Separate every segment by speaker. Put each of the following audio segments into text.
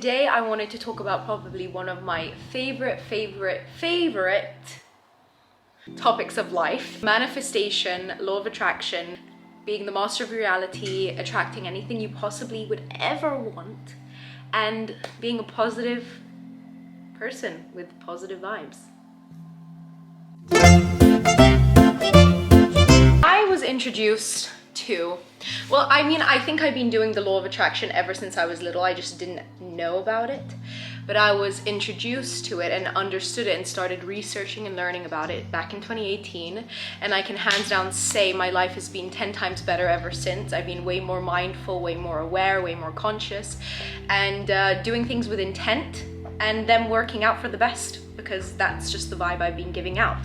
Speaker 1: Today I wanted to talk about probably one of my favorite topics of life. Manifestation, law of attraction, being the master of reality, attracting anything you possibly would ever want, and being a positive person with positive vibes. I was introduced to, well, I think I've been doing the law of attraction ever since I was little. I just didn't know about it. But I was introduced to it and understood it and started researching and learning about it back in 2018. And I can hands down say my life has been 10 times better ever since. I've been way more mindful, way more aware, way more conscious, and doing things with intent and them working out for the best, because that's just the vibe I've been giving out.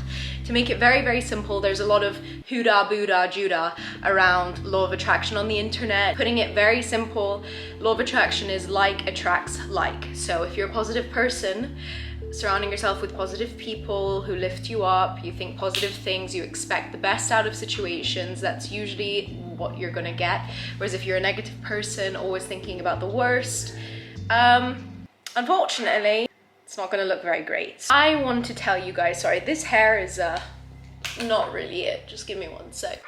Speaker 1: To make it very, very simple, there's a lot of Huda, Buddha, Judah around law of attraction on the internet. Putting it very simple, law of attraction is like attracts like. So if you're a positive person, surrounding yourself with positive people who lift you up, you think positive things, you expect the best out of situations, that's usually what you're gonna get. Whereas if you're a negative person, always thinking about the worst, unfortunately, it's not gonna look very great. I want to tell you guys, sorry, this hair is not really it. Just give me one sec.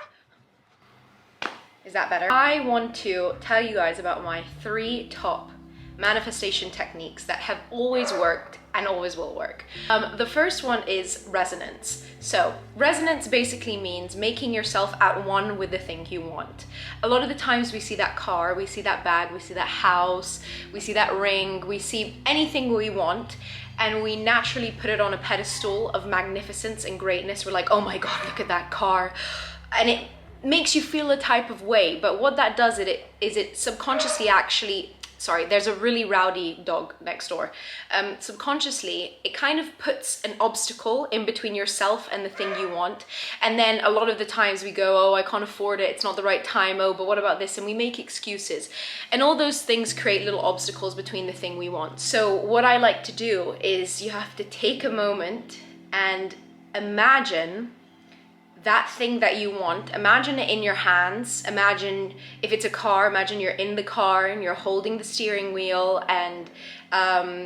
Speaker 1: Is that better? I want to tell you guys about my 3 top manifestation techniques that have always worked and always will work. The first one is resonance. So resonance basically means making yourself at one with the thing you want. A lot of the times we see that car, we see that bag, we see that house, we see that ring, we see anything we want, and we naturally put it on a pedestal of magnificence and greatness. We're like, oh my God, look at that car. And it makes you feel a type of way. But what that does is it subconsciously actually, sorry, there's a really rowdy dog next door. Subconsciously, it kind of puts an obstacle in between yourself and the thing you want. And then a lot of the times we go, oh, I can't afford it, it's not the right time, oh, but what about this? And we make excuses. And all those things create little obstacles between the thing we want. So what I like to do is you have to take a moment and imagine that thing that you want. Imagine it in your hands. Imagine if it's a car, imagine you're in the car and you're holding the steering wheel and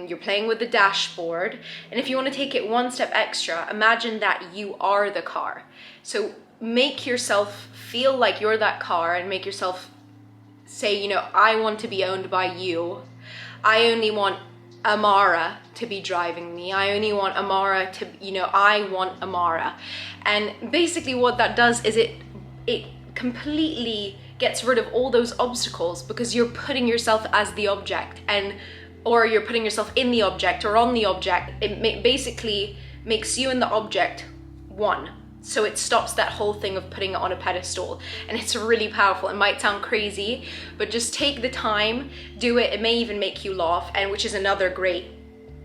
Speaker 1: you're playing with the dashboard. And if you want to take it one step extra, imagine that you are the car. So make yourself feel like you're that car and make yourself say, you know, I want to be owned by you. I only want Amara to be driving me. I only want Amara to, you know, I want Amara. And basically what that does is it completely gets rid of all those obstacles, because you're putting yourself as the object, or you're putting yourself in the object or on the object. It basically makes you and the object one. So it stops that whole thing of putting it on a pedestal, and it's really powerful. It might sound crazy, but just take the time, do it. It may even make you laugh, and which is another great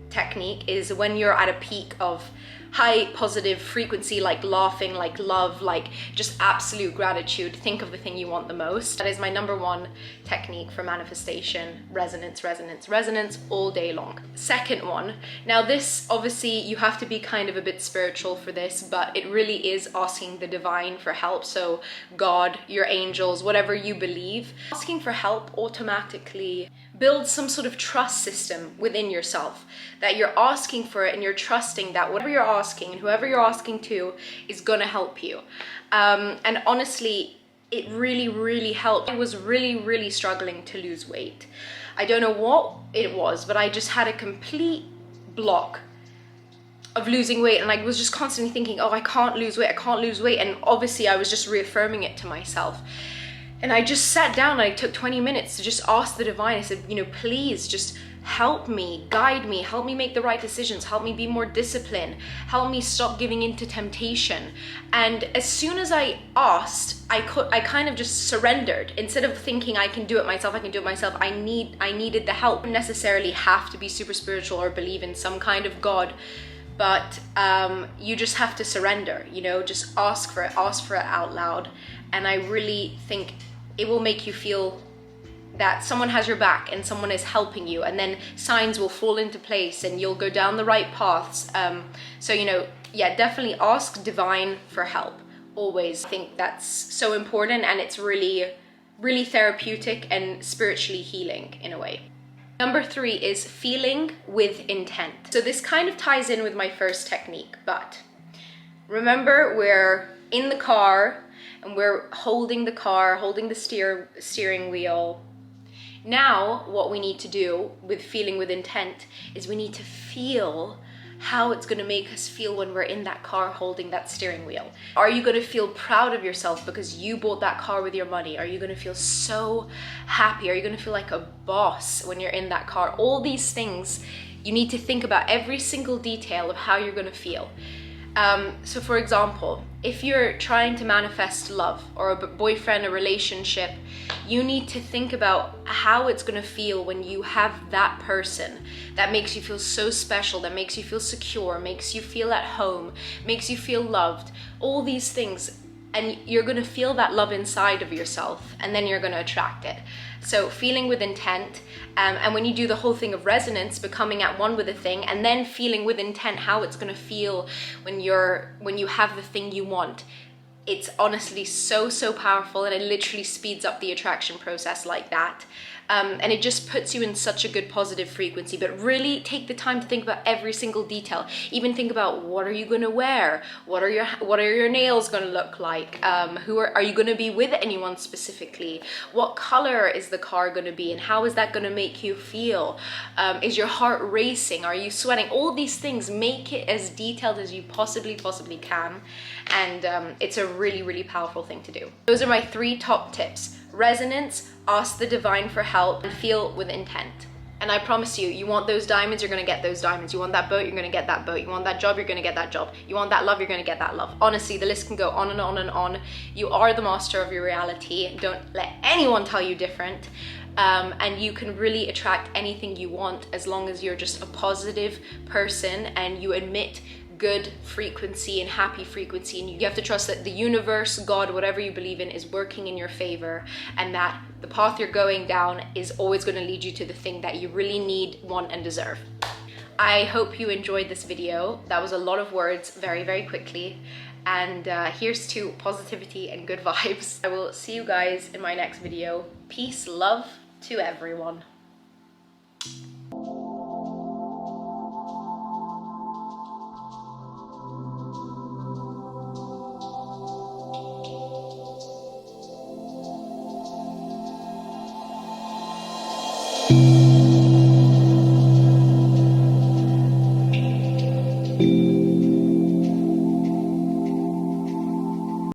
Speaker 1: technique, is when you're at a peak of high positive frequency, like laughing, like love, like just absolute gratitude, think of the thing you want the most. That is my number 1 technique for manifestation. Resonance, resonance, resonance all day long. Second one, now this, obviously you have to be kind of a bit spiritual for this, but it really is asking the divine for help. So God, your angels, whatever you believe, asking for help automatically build some sort of trust system within yourself, that you're asking for it and you're trusting that whatever you're asking and whoever you're asking to is gonna help you. And honestly, it really, really helped. I was really, really struggling to lose weight. I don't know what it was, but I just had a complete block of losing weight, and I was just constantly thinking, oh, I can't lose weight, I can't lose weight. And obviously I was just reaffirming it to myself. And I just sat down and I took 20 minutes to just ask the divine. I said, you know, please just help me, guide me, help me make the right decisions, help me be more disciplined, help me stop giving in to temptation. And as soon as I asked, I kind of just surrendered. Instead of thinking I can do it myself, I needed the help. You don't necessarily have to be super spiritual or believe in some kind of God, but you just have to surrender, you know, just ask for it out loud. And I really think it will make you feel that someone has your back and someone is helping you, and then signs will fall into place and you'll go down the right paths. So, you know, yeah, definitely ask divine for help. Always. I think that's so important, and it's really, really therapeutic and spiritually healing in a way. Number 3 is feeling with intent. So this kind of ties in with my first technique, but remember, we're in the car and we're holding the car, holding the steering wheel. Now, what we need to do with feeling with intent is we need to feel how it's going to make us feel when we're in that car holding that steering wheel. Are you going to feel proud of yourself because you bought that car with your money? Are you going to feel so happy? Are you going to feel like a boss when you're in that car? All these things, you need to think about every single detail of how you're going to feel. So for example, if you're trying to manifest love or a boyfriend, a relationship, you need to think about how it's going to feel when you have that person that makes you feel so special, that makes you feel secure, makes you feel at home, makes you feel loved, all these things. And you're going to feel that love inside of yourself, and then you're going to attract it. So feeling with intent, and when you do the whole thing of resonance, becoming at one with a thing, and then feeling with intent how it's going to feel when you have the thing you want. It's honestly so powerful, and it literally speeds up the attraction process like that. And it just puts you in such a good positive frequency. But really take the time to think about every single detail. Even think about, what are you going to wear? What are your nails going to look like? Are you going to be with anyone specifically? What color is the car going to be, and how is that going to make you feel? Is your heart racing? Are you sweating? All these things, make it as detailed as you possibly can. And it's a really powerful thing to do. Those are my 3 top tips. Resonance, ask the divine for help, and feel with intent. And I promise you, you want those diamonds, you're gonna get those diamonds. You want that boat, you're gonna get that boat. You want that job, you're gonna get that job. You want that love, you're gonna get that love. Honestly, the list can go on and on and on. You are the master of your reality. Don't let anyone tell you different. And you can really attract anything you want as long as you're just a positive person and you admit good frequency and happy frequency, and you have to trust that the universe, God, whatever you believe in, is working in your favor, and that the path you're going down is always going to lead you to the thing that you really need, want, and deserve. I hope you enjoyed this video. That was a lot of words very quickly, and here's to positivity and good vibes. I will see you guys in my next video. Peace, love to everyone. Thank you.